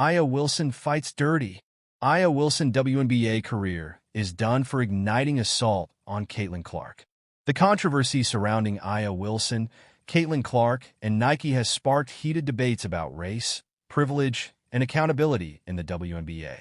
Aya Wilson fights dirty. Aya Wilson's WNBA career is done for igniting assault on Caitlin Clark. The controversy surrounding Aya Wilson, Caitlin Clark, and Nike has sparked heated debates about race, privilege, and accountability in the WNBA.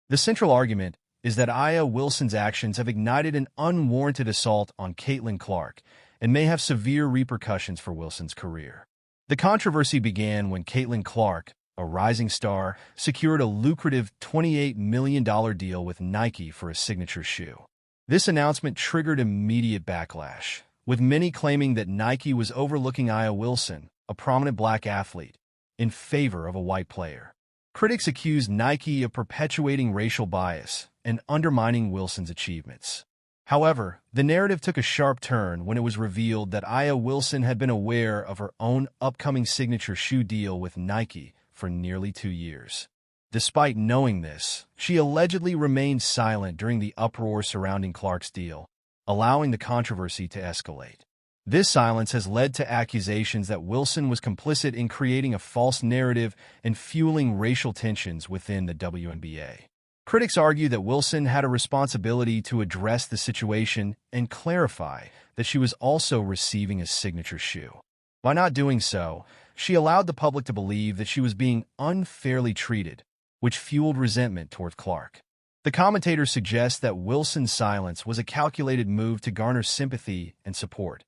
The central argument is that Aya Wilson's actions have ignited an unwarranted assault on Caitlin Clark and may have severe repercussions for Wilson's career. The controversy began when Caitlin Clark, a rising star, secured a lucrative $28 million deal with Nike for a signature shoe. This announcement triggered immediate backlash, with many claiming that Nike was overlooking Aya Wilson, a prominent black athlete, in favor of a white player. Critics accused Nike of perpetuating racial bias and undermining Wilson's achievements. However, the narrative took a sharp turn when it was revealed that Aya Wilson had been aware of her own upcoming signature shoe deal with Nike for nearly 2 years. Despite knowing this, she allegedly remained silent during the uproar surrounding Clark's deal, allowing the controversy to escalate. This silence has led to accusations that Wilson was complicit in creating a false narrative and fueling racial tensions within the WNBA. Critics argue that Wilson had a responsibility to address the situation and clarify that she was also receiving a signature shoe. By not doing so, she allowed the public to believe that she was being unfairly treated, which fueled resentment toward Clark. The commentators suggest that Wilson's silence was a calculated move to garner sympathy and support,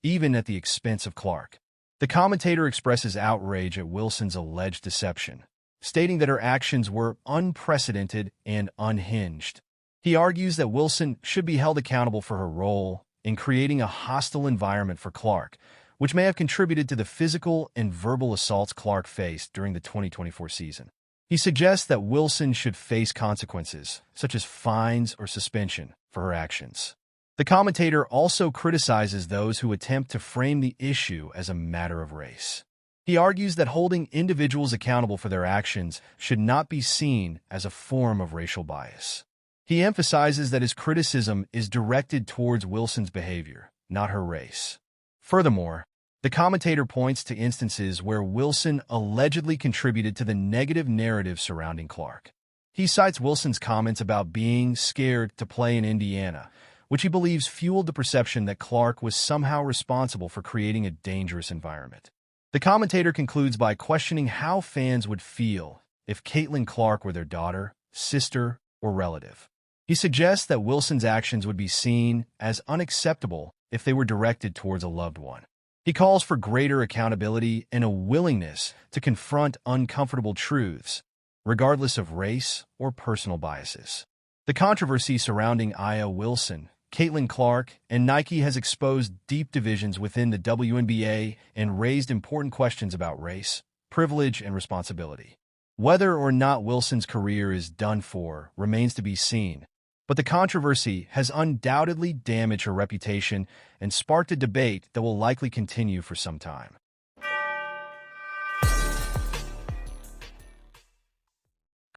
even at the expense of Clark. The commentator expresses outrage at Wilson's alleged deception, stating that her actions were unprecedented and unhinged. He argues that Wilson should be held accountable for her role in creating a hostile environment for Clark, which may have contributed to the physical and verbal assaults Clark faced during the 2024 season. He suggests that Wilson should face consequences, such as fines or suspension, for her actions. The commentator also criticizes those who attempt to frame the issue as a matter of race. He argues that holding individuals accountable for their actions should not be seen as a form of racial bias. He emphasizes that his criticism is directed towards Wilson's behavior, not her race. Furthermore, the commentator points to instances where Wilson allegedly contributed to the negative narrative surrounding Clark. He cites Wilson's comments about being scared to play in Indiana, which he believes fueled the perception that Clark was somehow responsible for creating a dangerous environment. The commentator concludes by questioning how fans would feel if Caitlin Clark were their daughter, sister, or relative. He suggests that Wilson's actions would be seen as unacceptable if they were directed towards a loved one. He calls for greater accountability and a willingness to confront uncomfortable truths, regardless of race or personal biases. The controversy surrounding Aya Wilson, Caitlin Clark, and Nike has exposed deep divisions within the WNBA and raised important questions about race, privilege, and responsibility. Whether or not Wilson's career is done for remains to be seen, but the controversy has undoubtedly damaged her reputation and sparked a debate that will likely continue for some time.